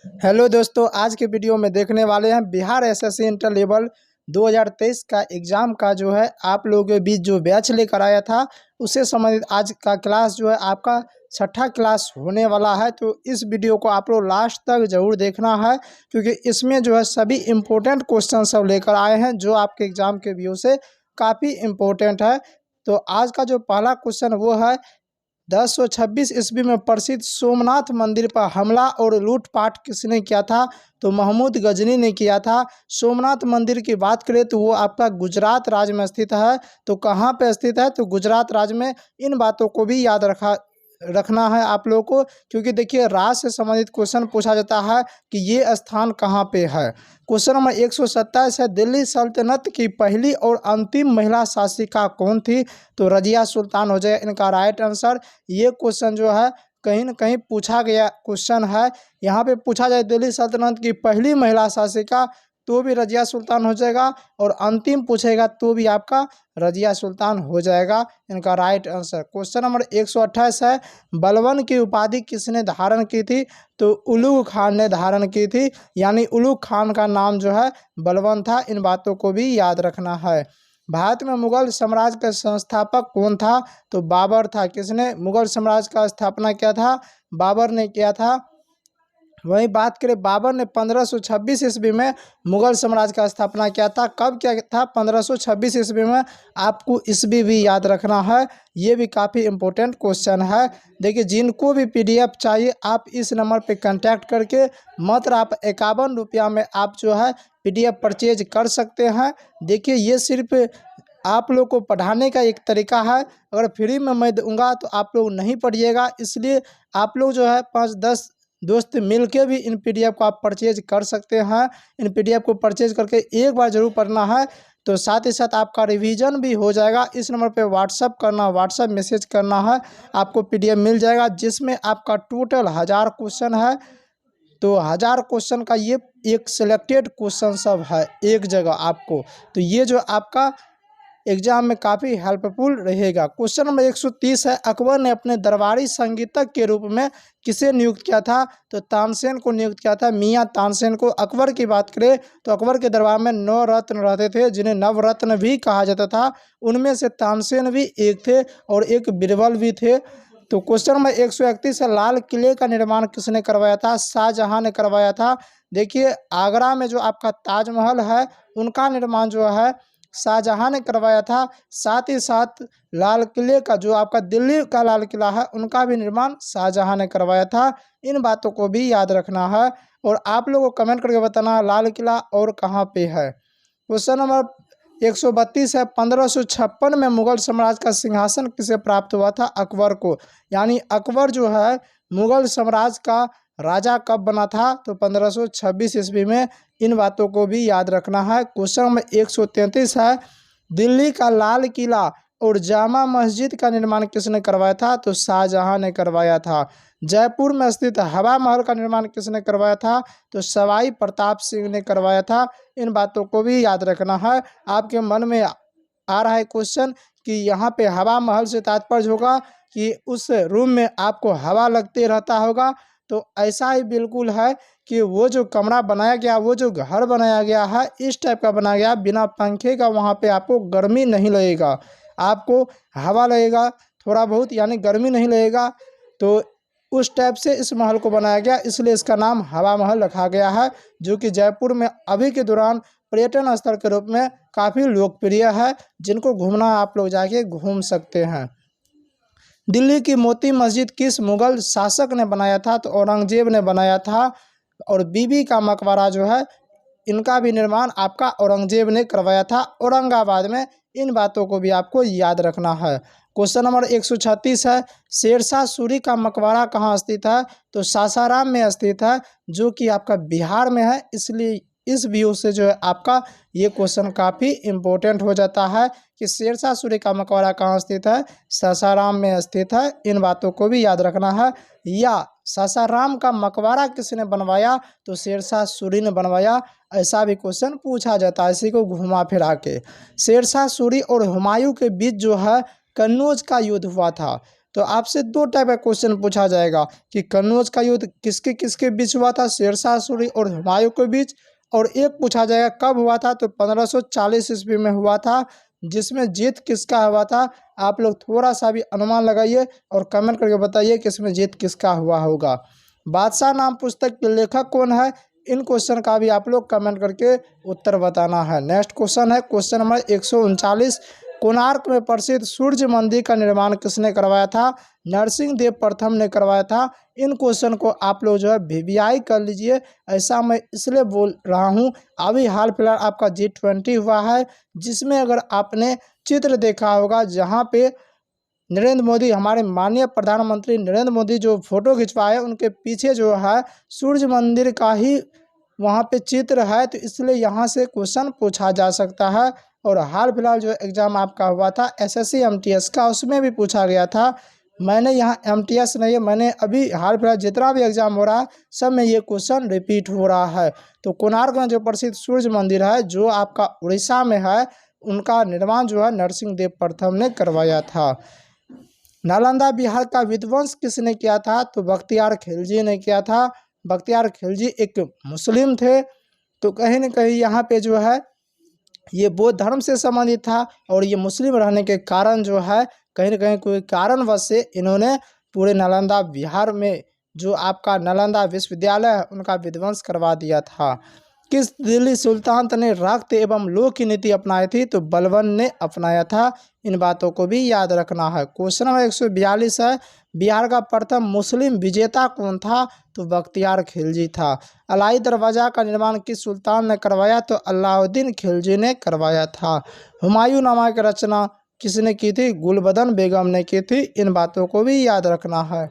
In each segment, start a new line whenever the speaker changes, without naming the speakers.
Hello दोस्तों, आज के वीडियो में देखने वाले हैं बिहार एसएससी इंटर लेवल 2023 का एग्ज़ाम का जो है आप लोगों के बीच जो बैच लेकर आया था उससे संबंधित आज का क्लास जो है आपका छठा क्लास होने वाला है। तो इस वीडियो को आप लोग लास्ट तक ज़रूर देखना है क्योंकि इसमें जो है सभी इम्पोर्टेंट क्वेश्चन सब लेकर आए हैं जो आपके एग्ज़ाम के व्यू से काफ़ी इम्पोर्टेंट है। तो आज का जो पहला क्वेश्चन वो है 1026 ईस्वी में प्रसिद्ध सोमनाथ मंदिर पर हमला और लूटपाट किसने किया था? तो महमूद गजनी ने किया था। सोमनाथ मंदिर की बात करें तो वो आपका गुजरात राज्य में स्थित है। तो कहाँ पे स्थित है? तो गुजरात राज्य में। इन बातों को भी याद रखना है आप लोगों को, क्योंकि देखिए राज्य से संबंधित क्वेश्चन पूछा जाता है कि ये स्थान कहाँ पे है। क्वेश्चन नंबर 127 है, दिल्ली सल्तनत की पहली और अंतिम महिला शासिका कौन थी? तो रजिया सुल्तान हो जाए इनका राइट आंसर। ये क्वेश्चन जो है कहीं न कहीं पूछा गया क्वेश्चन है। यहाँ पे पूछा जाए दिल्ली सल्तनत की पहली महिला शासिका तो भी रजिया सुल्तान हो जाएगा, और अंतिम पूछेगा तो भी आपका रजिया सुल्तान हो जाएगा इनका राइट आंसर। क्वेश्चन नंबर 128 है, बलबन की उपाधि किसने धारण की थी? तो उलूग खान ने धारण की थी, यानी उलूग खान का नाम जो है बलबन था। इन बातों को भी याद रखना है। भारत में मुगल साम्राज्य का संस्थापक कौन था? तो बाबर था। किसने मुगल साम्राज्य का स्थापना किया था? बाबर ने किया था। वहीं बात करें, बाबर ने 1526 ईस्वी में मुगल साम्राज्य का स्थापना किया था। कब किया था? 1526 ईस्वी में। आपको ईस्वी भी याद रखना है, ये भी काफ़ी इम्पोर्टेंट क्वेश्चन है। देखिए, जिनको भी पीडीएफ चाहिए आप इस नंबर पे कांटेक्ट करके मात्र आप 51 रुपया में आप जो है पीडीएफ परचेज कर सकते हैं। देखिए, ये सिर्फ आप लोग को पढ़ाने का एक तरीका है। अगर फ्री में मैं दूंगा तो आप लोग नहीं पढ़िएगा, इसलिए आप लोग जो है 5-10 दोस्त मिल के भी इन पीडीएफ को आप परचेज कर सकते हैं। इन पीडीएफ को परचेज करके एक बार ज़रूर पढ़ना है, तो साथ ही साथ आपका रिवीजन भी हो जाएगा। इस नंबर पे व्हाट्सअप मैसेज करना है, आपको पीडीएफ मिल जाएगा जिसमें आपका टोटल 1000 क्वेश्चन है। तो 1000 क्वेश्चन का ये एक सिलेक्टेड क्वेश्चन सब है एक जगह आपको, तो ये जो आपका एग्जाम में काफ़ी हेल्पफुल रहेगा। क्वेश्चन नंबर 130 है, अकबर ने अपने दरबारी संगीतज्ञ के रूप में किसे नियुक्त किया था? तो तानसेन को नियुक्त किया था, मियाँ तानसेन को। अकबर की बात करें तो अकबर के दरबार में 9 रत्न रहते थे जिन्हें नवरत्न भी कहा जाता था। उनमें से तानसेन भी एक थे और एक बीरबल भी थे। तो क्वेश्चन नंबर 131 है, लाल किले का निर्माण किसने करवाया था? शाहजहां ने करवाया था। देखिए, आगरा में जो आपका ताजमहल है उनका निर्माण जो है शाहजहां ने करवाया था। साथ ही साथ लाल किले का जो आपका दिल्ली का लाल किला है उनका भी निर्माण शाहजहां ने करवाया था। इन बातों को भी याद रखना है और आप लोगों को कमेंट करके बताना लाल किला और कहाँ पे है। क्वेश्चन नंबर 132 है, 1556 में मुगल साम्राज्य का सिंहासन किसे प्राप्त हुआ था? अकबर को। यानी अकबर जो है मुगल साम्राज्य का राजा कब बना था? तो 1526 ईस्वी में। इन बातों को भी याद रखना है। क्वेश्चन नंबर 133 है, दिल्ली का लाल किला और जामा मस्जिद का निर्माण किसने करवाया था? तो शाहजहां ने करवाया था। जयपुर में स्थित हवा महल का निर्माण किसने करवाया था? तो सवाई प्रताप सिंह ने करवाया था। इन बातों को भी याद रखना है। आपके मन में आ रहा है क्वेश्चन कि यहाँ पे हवा महल से तात्पर्य होगा कि उस रूम में आपको हवा लगते रहता होगा, तो ऐसा ही बिल्कुल है कि वो जो कमरा बनाया गया, वो जो घर बनाया गया है इस टाइप का बनाया गया, बिना पंखे का। वहाँ पे आपको गर्मी नहीं लगेगा, आपको हवा लगेगा थोड़ा बहुत, यानी गर्मी नहीं लगेगा। तो उस टाइप से इस महल को बनाया गया, इसलिए इसका नाम हवा महल रखा गया है, जो कि जयपुर में अभी के दौरान पर्यटन स्थल के रूप में काफ़ी लोकप्रिय है। जिनको घूमना आप लोग जाके घूम सकते हैं। दिल्ली की मोती मस्जिद किस मुगल शासक ने बनाया था? तो औरंगजेब ने बनाया था। और बीबी का मकबरा जो है इनका भी निर्माण आपका औरंगजेब ने करवाया था औरंगाबाद में। इन बातों को भी आपको याद रखना है। क्वेश्चन नंबर 136 है, शेरशाह सूरी का मकबरा कहाँ स्थित है? तो सासाराम में स्थित है, जो कि आपका बिहार में है। इसलिए इस व्यू से जो है आपका ये क्वेश्चन काफ़ी इम्पोर्टेंट हो जाता है कि शेरशाह सूरी का मकबरा कहाँ स्थित है? सासाराम में स्थित है। इन बातों को भी याद रखना है। या सासाराम का मकबरा किसने बनवाया? तो शेरशाह सूरी ने बनवाया। ऐसा भी क्वेश्चन पूछा जाता है, इसी को घुमा फिरा के। शेरशाह सूरी और हुमायूं के बीच जो है कन्नौज का युद्ध हुआ था। तो आपसे दो टाइप का क्वेश्चन पूछा जाएगा कि कन्नौज का युद्ध किसके किसके बीच हुआ था, शेरशाह सूरी और हुमायूं के बीच। और एक पूछा जाएगा कब हुआ था, तो 1540 ईस्वी में हुआ था, जिसमें जीत किसका हुआ था। आप लोग थोड़ा सा भी अनुमान लगाइए और कमेंट करके बताइए कि इसमें जीत किसका हुआ होगा। बादशाह नाम पुस्तक के लेखक कौन है, इन क्वेश्चन का भी आप लोग कमेंट करके उत्तर बताना है। नेक्स्ट क्वेश्चन है क्वेश्चन नंबर 139, कोणार्क में प्रसिद्ध सूर्य मंदिर का निर्माण किसने करवाया था, नरसिंह देव प्रथम ने करवाया था। इन क्वेश्चन को आप लोग जो है वीवीआई कर लीजिए। ऐसा मैं इसलिए बोल रहा हूँ, अभी हाल फिलहाल आपका G20 हुआ है, जिसमें अगर आपने चित्र देखा होगा जहाँ पे नरेंद्र मोदी, हमारे माननीय प्रधानमंत्री नरेंद्र मोदी जो फोटो खिंचवाए, उनके पीछे जो है सूर्य मंदिर का ही वहाँ पे चित्र है, तो इसलिए यहाँ से क्वेश्चन पूछा जा सकता है। और हाल फिलहाल जो एग्ज़ाम आपका हुआ था SSC MTS का, उसमें भी पूछा गया था। मैंने यहाँ MTS नहीं है, मैंने अभी हाल फिलहाल जितना भी एग्ज़ाम हो रहा है सब में ये क्वेश्चन रिपीट हो रहा है। तो कोणार्क में जो प्रसिद्ध सूर्य मंदिर है जो आपका उड़ीसा में है, उनका निर्माण जो है नरसिंह देव प्रथम ने करवाया था। नालंदा बिहार का विध्वंस किसने किया था, तो बख्तियार खिलजी ने किया था। बख्तियार खिलजी एक मुस्लिम थे, तो कहीं न कहीं यहाँ पे जो है ये बौद्ध धर्म से संबंधित था, और ये मुस्लिम रहने के कारण जो है कहीं न कहीं कोई कारणवश से इन्होंने पूरे नालंदा बिहार में जो आपका नालंदा विश्वविद्यालय है उनका विध्वंस करवा दिया था। किस दिल्ली सुल्तान ने रक्त एवं लोह की नीति अपनाई थी, तो बलबन ने अपनाया था। इन बातों को भी याद रखना है। क्वेश्चन नंबर 142 है, बिहार का प्रथम मुस्लिम विजेता कौन था, तो बख्तियार खिलजी था। अलाई दरवाज़ा का निर्माण किस सुल्तान ने करवाया, तो अलाउद्दीन खिलजी ने करवाया था। हुमायूं नामा की रचना किसने की थी, गुलबदन बेगम ने की थी। इन बातों को भी याद रखना है।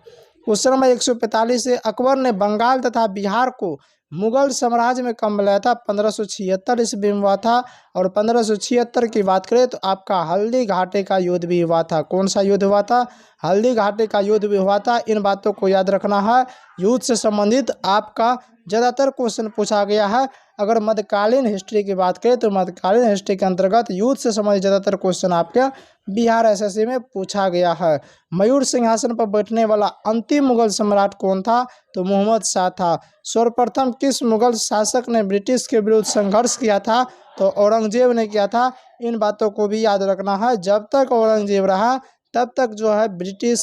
क्वेश्चन नंबर 145 है, अकबर ने बंगाल तथा बिहार को मुगल साम्राज्य में कब मिलाया था, 1576 ईस्वी में हुआ था। और 1576 की बात करें तो आपका हल्दी घाटी का युद्ध भी हुआ था। कौन सा युद्ध हुआ था, हल्दी घाटी का युद्ध भी हुआ था। इन बातों को याद रखना है। युद्ध से संबंधित आपका ज़्यादातर क्वेश्चन पूछा गया है। अगर मध्यकालीन हिस्ट्री की बात करें तो मध्यकालीन हिस्ट्री के अंतर्गत युद्ध से संबंधित ज़्यादातर क्वेश्चन आपके बिहार SSC में पूछा गया है। मयूर सिंहासन पर बैठने वाला अंतिम मुगल सम्राट कौन था, तो मोहम्मद शाह था। सर्वप्रथम किस मुगल शासक ने ब्रिटिश के विरुद्ध संघर्ष किया था, तो औरंगजेब ने किया था। इन बातों को भी याद रखना है। जब तक औरंगजेब रहा तब तक जो है ब्रिटिश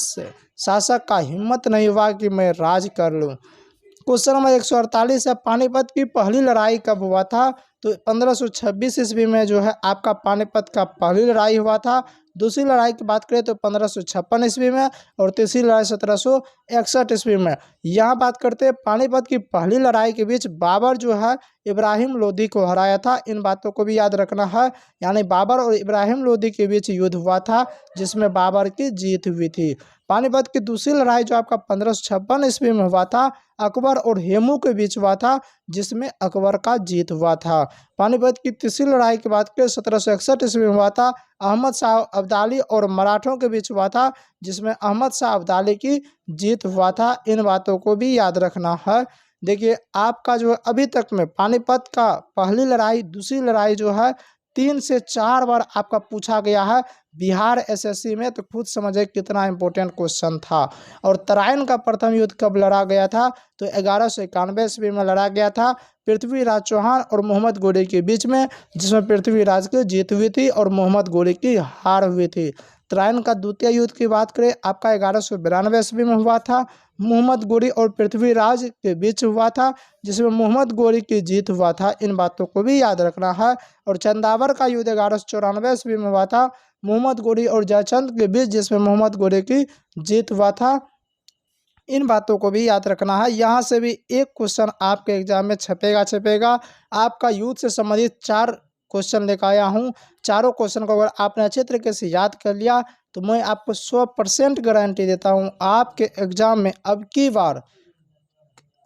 शासक का हिम्मत नहीं हुआ कि मैं राज कर लूँ। क्वेश्चन नंबर 148 है, पानीपत की पहली लड़ाई कब हुआ था, तो 1526 ईस्वी में जो है आपका पानीपत का पहली लड़ाई हुआ था। दूसरी लड़ाई की बात करें तो 1556 ईस्वी में, और तीसरी लड़ाई 1761 ईस्वी में। यहाँ बात करते हैं पानीपत की पहली लड़ाई के बीच बाबर जो है इब्राहिम लोदी को हराया था। इन बातों को भी याद रखना है। यानी बाबर और इब्राहिम लोदी के बीच युद्ध हुआ था, जिसमें बाबर की जीत हुई थी। पानीपत की दूसरी लड़ाई जो आपका 1556 ईस्वी में हुआ था, अकबर और हेमू के बीच हुआ था, जिसमें अकबर का जीत हुआ था। पानीपत की तीसरी लड़ाई की बात करें 1761 ईस्वी में हुआ था, अहमद शाह अब्दाली और मराठों के बीच हुआ था, जिसमें अहमद शाह अब्दाली की जीत हुआ था। इन बातों को भी याद रखना है। देखिए आपका जो अभी तक में पानीपत का पहली लड़ाई दूसरी लड़ाई जो है 3 से 4 बार आपका पूछा गया है बिहार SSC में, तो खुद समझे कितना इंपॉर्टेंट क्वेश्चन था। और तराइन का प्रथम युद्ध कब लड़ा गया था, तो 1191 ईस्वी में लड़ा गया था पृथ्वीराज चौहान और मोहम्मद गोरी के बीच में, जिसमें पृथ्वीराज की जीत हुई थी और मोहम्मद गोरी की हार हुई थी। तराइन का द्वितीय युद्ध की बात करें आपका 1192 ईस्वी में हुआ था, मोहम्मद गोरी और पृथ्वीराज के बीच हुआ था, जिसमें मोहम्मद गोरी की जीत हुआ था। इन बातों को भी याद रखना है। और चंदावर का युद्ध 1194 ईस्वी में हुआ था, मोहम्मद गोरी और जयचंद के बीच, जिसमें मोहम्मद गोरी की जीत हुआ था। इन बातों को भी याद रखना है। यहाँ से भी एक क्वेश्चन आपके एग्जाम में छपेगा। आपका युद्ध से संबंधित 4 क्वेश्चन लेकर आया हूँ। चारों क्वेश्चन को अगर आपने अच्छे तरीके से याद कर लिया तो मैं आपको 100% गारंटी देता हूँ आपके एग्जाम में अब की बार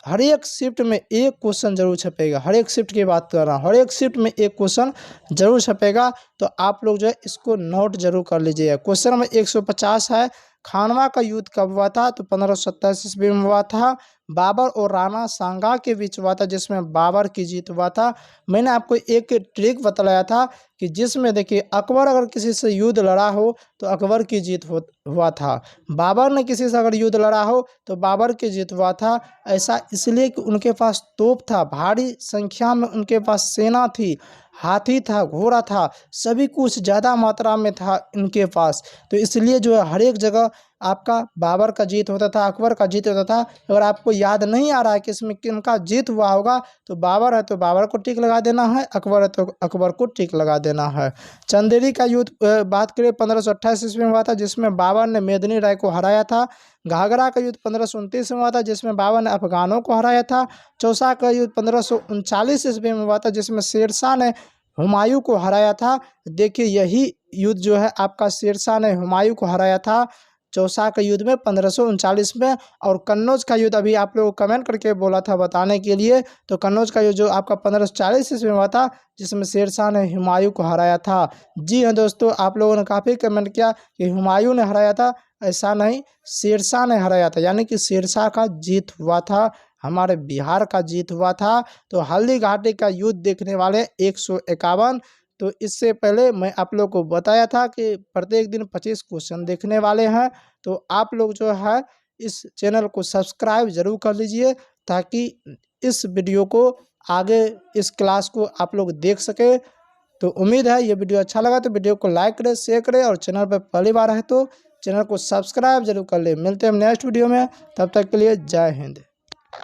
हर एक शिफ्ट में एक क्वेश्चन जरूर छपेगा। हर एक शिफ्ट की बात कर रहा हूँ, हर एक शिफ्ट में एक क्वेश्चन जरूर छपेगा। तो आप लोग जो है इसको नोट जरूर कर लीजिएगा। क्वेश्चन नंबर 150 है, खानवा का युद्ध कब हुआ था? तो 1527 ईस्वी में हुआ था। बाबर और राणा सांगा के बीच हुआ था, जिसमें बाबर की जीत हुआ था। मैंने आपको एक ट्रिक बतलाया था कि जिसमें देखिए अकबर अगर किसी से युद्ध लड़ा हो तो अकबर की जीत हुआ था, बाबर ने किसी से अगर युद्ध लड़ा हो तो बाबर की जीत हुआ था। ऐसा इसलिए कि उनके पास तोप था, भारी संख्या में उनके पास सेना थी, हाथी था, घोड़ा था, सभी कुछ ज़्यादा मात्रा में था इनके पास। तो इसलिए जो है हर एक जगह आपका बाबर का जीत होता था, अकबर का जीत होता था। अगर आपको याद नहीं आ रहा है कि इसमें किनका जीत हुआ होगा तो बाबर है तो बाबर को टिक लगा देना है, अकबर है तो अकबर को टिक लगा देना है। चंदेरी का युद्ध बात करें 1528 ईस्वी में हुआ था, जिसमें बाबर ने मेदिनी राय को हराया था। घाघरा का युद्ध 1529 में हुआ था, जिसमें बाबर ने अफगानों को हराया था। चौसा का युद्ध 1539 ईस्वी में हुआ था, जिसमें शेरशाह ने हुमायूं को हराया था। देखिए यही युद्ध जो है आपका शेरशाह ने हुमायूं को हराया था चौसा के युद्ध में 1539 में। और कन्नौज का युद्ध अभी आप लोगों को कमेंट करके बोला था बताने के लिए, तो कन्नौज का युद्ध जो आपका 1540 ईस्वी में हुआ था, जिसमें शेरशाह ने हुमायूं को हराया था। जी हाँ दोस्तों, आप लोगों ने काफ़ी कमेंट किया कि हुमायूं ने हराया था, ऐसा नहीं, शेरशाह ने हराया था, यानी कि शेरशाह का जीत हुआ था, हमारे बिहार का जीत हुआ था। तो हल्दी घाटी का युद्ध देखने वाले 151। तो इससे पहले मैं आप लोग को बताया था कि प्रत्येक दिन 25 क्वेश्चन देखने वाले हैं। तो आप लोग जो है इस चैनल को सब्सक्राइब जरूर कर लीजिए, ताकि इस वीडियो को आगे इस क्लास को आप लोग देख सके। तो उम्मीद है ये वीडियो अच्छा लगा तो वीडियो को लाइक करें, शेयर करें, और चैनल पर पहली बार है तो चैनल को सब्सक्राइब जरूर कर ले। मिलते हैं नेक्स्ट वीडियो में, तब तक के लिए जय हिंद।